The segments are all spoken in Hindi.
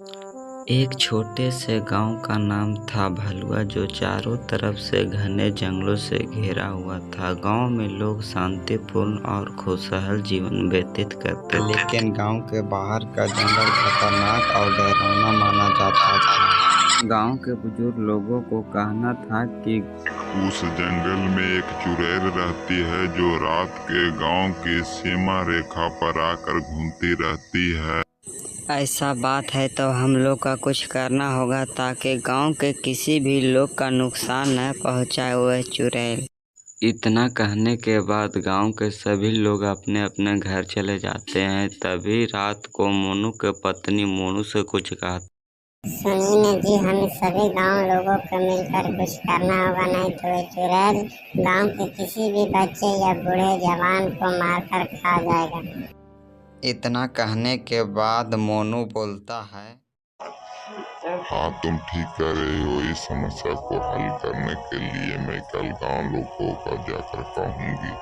एक छोटे से गांव का नाम था भलुआ, जो चारों तरफ से घने जंगलों से घिरा हुआ था। गांव में लोग शांतिपूर्ण और खुशहाल जीवन व्यतीत करते थे, लेकिन गांव के बाहर का जंगल खतरनाक और डरावना माना जाता था। गांव के बुजुर्ग लोगों को कहना था कि उस जंगल में एक चुड़ैल रहती है जो रात के गांव की सीमा रेखा पर आकर घूमती रहती है। ऐसा बात है तो हम लोग का कुछ करना होगा ताकि गांव के किसी भी लोग का नुकसान न पहुंचाए वह चुड़ैल। इतना कहने के बाद गांव के सभी लोग अपने अपने घर चले जाते हैं। तभी रात को मोनू के पत्नी मोनू से कुछ कहा। सुनिए जी, हम सभी गांव लोगों को मिलकर कुछ करना होगा, नहीं तो ये चुड़ैल गांव के किसी भी बच्चे या बूढ़े जवान को मारकर खा जाएगा। इतना कहने के बाद मोनू बोलता है, हाँ, तुम ठीक कह रहे हो। इस समस्या को हल करने के लिए मैं कल गांव लोगों को जाकर कहूंगी।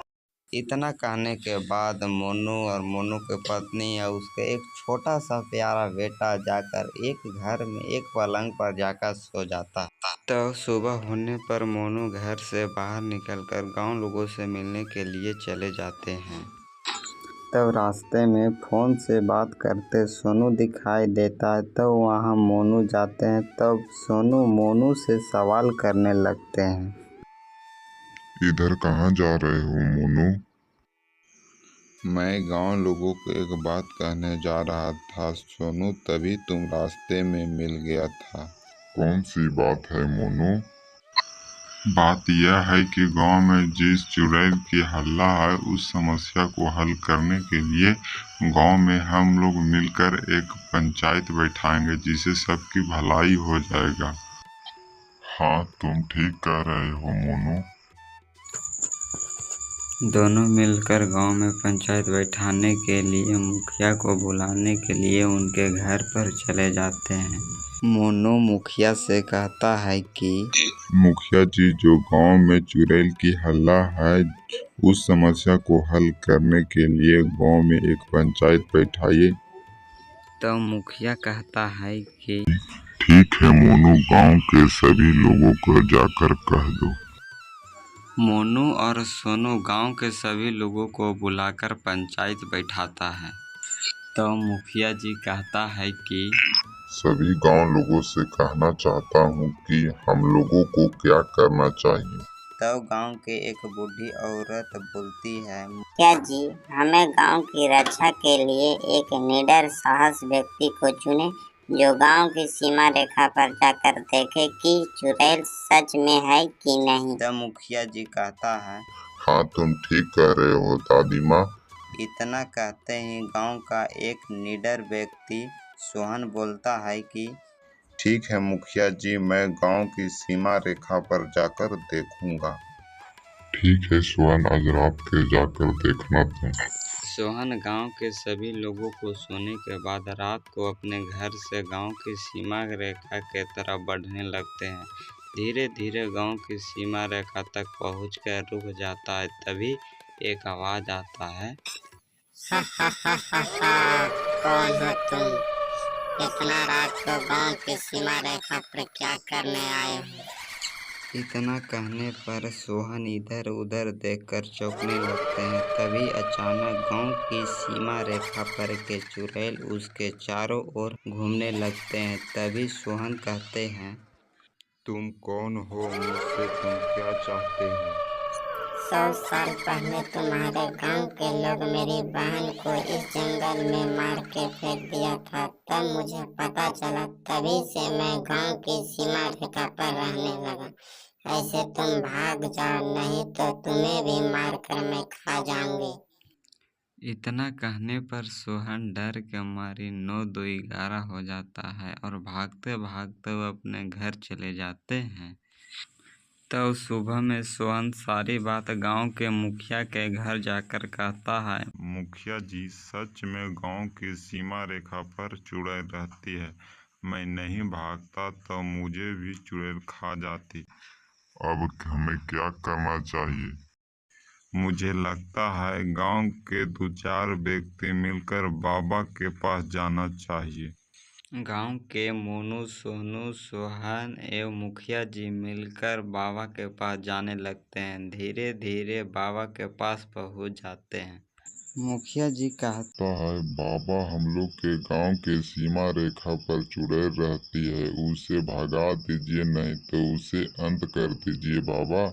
इतना कहने के बाद मोनू और मोनू की पत्नी या उसके एक छोटा सा प्यारा बेटा जाकर एक घर में एक पलंग पर जाकर सो जाता। तो सुबह होने पर मोनू घर से बाहर निकलकर गांव लोगों से मिलने के लिए चले जाते हैं। तब रास्ते में फोन से बात करते सोनू दिखाई देता है। तब वहाँ मोनू जाते हैं। तब सोनू मोनू से सवाल करने लगते हैं, इधर कहाँ जा रहे हो मोनू? मैं गांव लोगों को एक बात कहने जा रहा था सोनू, तभी तुम रास्ते में मिल गया था। कौन सी बात है मोनू? बात यह है कि गांव में जिस चुड़ैल की हल्ला है, उस समस्या को हल करने के लिए गांव में हम लोग मिलकर एक पंचायत बैठाएंगे, जिससे सबकी भलाई हो जाएगा। हाँ, तुम ठीक कह रहे हो मोनू। दोनों मिलकर गांव में पंचायत बैठाने के लिए मुखिया को बुलाने के लिए उनके घर पर चले जाते हैं। मोनू मुखिया से कहता है कि मुखिया जी, जो गांव में चुड़ैल की हल्ला है, उस समस्या को हल करने के लिए गांव में एक पंचायत बैठाइए। तो मुखिया कहता है कि ठीक है मोनू, गांव के सभी लोगों को जाकर कह दो। मोनू और सोनू गांव के सभी लोगों को बुलाकर पंचायत बैठाता है। तो मुखिया जी कहता है कि सभी गांव लोगों से कहना चाहता हूँ कि हम लोगों को क्या करना चाहिए। तब गांव के एक बूढ़ी औरत बोलती है, मुखिया जी, हमें गांव की रक्षा के लिए एक निडर साहस व्यक्ति को चुने, जो गांव की सीमा रेखा पर जाकर देखे कि चुड़ैल सच में है कि नहीं। तब मुखिया जी कहता है, हाँ, तुम ठीक कह रहे हो दादी माँ। इतना कहते ही गांव का एक निडर व्यक्ति सोहन बोलता है कि ठीक है मुखिया जी, मैं गांव की सीमा रेखा पर जाकर देखूंगा। ठीक है सोहन, आज रात के जाकर देखना तुम। सोहन गांव के सभी लोगों को सोने के बाद रात को अपने घर से गांव की सीमा रेखा के तरफ बढ़ने लगते हैं। धीरे धीरे गांव की सीमा रेखा तक पहुंचकर रुक जाता है। तभी एक आवाज आता है, हा हा हा हा हा, कौन हो तुम? इतना रात को गांव की सीमा रेखा पर क्या करने आए हो? इतना कहने पर सोहन इधर उधर देखकर चौंकने लगते हैं। तभी अचानक गांव की सीमा रेखा पर के चुड़ैल उसके चारों ओर घूमने लगते हैं। तभी सोहन कहते हैं, तुम कौन हो? मुझसे तुम क्या चाहते हो? 100 साल पहले तुम्हारे गांव के लोग मेरी बहन को इस जंगल में मार के फेंक दिया था। तब मुझे पता चला, तभी से मैं गांव की सीमा रेखा पर रहने लगा। ऐसे तुम भाग जाओ, नहीं तो तुम्हें भी मार कर मैं खा जाऊंगी। इतना कहने पर सोहन डर के मारे 9 2 11 हो जाता है और भागते भागते वो अपने घर चले जाते हैं। तब सुबह में सोहन सारी बात गांव के मुखिया के घर जाकर कहता है, मुखिया जी, सच में गांव की सीमा रेखा पर चुड़ैल रहती है। मैं नहीं भागता तो मुझे भी चुड़ैल खा जाती। अब हमें क्या करना चाहिए? मुझे लगता है गांव के 2 4 व्यक्ति मिलकर बाबा के पास जाना चाहिए। गांव के मोनू, सोनू, सोहन एवं मुखिया जी मिलकर बाबा के पास जाने लगते हैं। धीरे धीरे बाबा के पास पहुंच जाते हैं। मुखिया जी कहते है बाबा, हम लोग के गांव के सीमा रेखा पर चुड़ैल रहती है, उसे भगा दीजिए, नहीं तो उसे अंत कर दीजिए बाबा।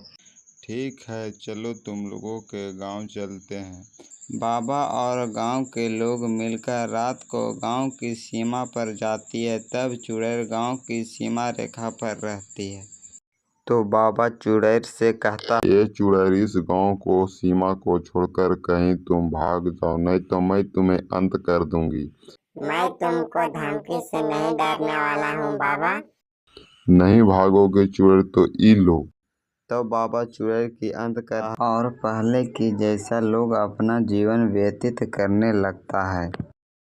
ठीक है, चलो तुम लोगों के गांव चलते हैं। बाबा और गांव के लोग मिलकर रात को गांव की सीमा पर जाती है। तब चुड़ैल गांव की सीमा रेखा पर रहती है। तो बाबा चुड़ैल से कहता है, ये चुड़ैल, इस गांव को सीमा को छोड़कर कहीं तुम भाग जाओ, नहीं तो मैं तुम्हें अंत कर दूंगी। मैं तुमको धमकी से नहीं डरने वाला हूँ बाबा। नहीं भागोगे चुड़ैल तो ई लो। तो बाबा चुड़ैल की अंत कर और पहले की जैसा लोग अपना जीवन व्यतीत करने लगता है।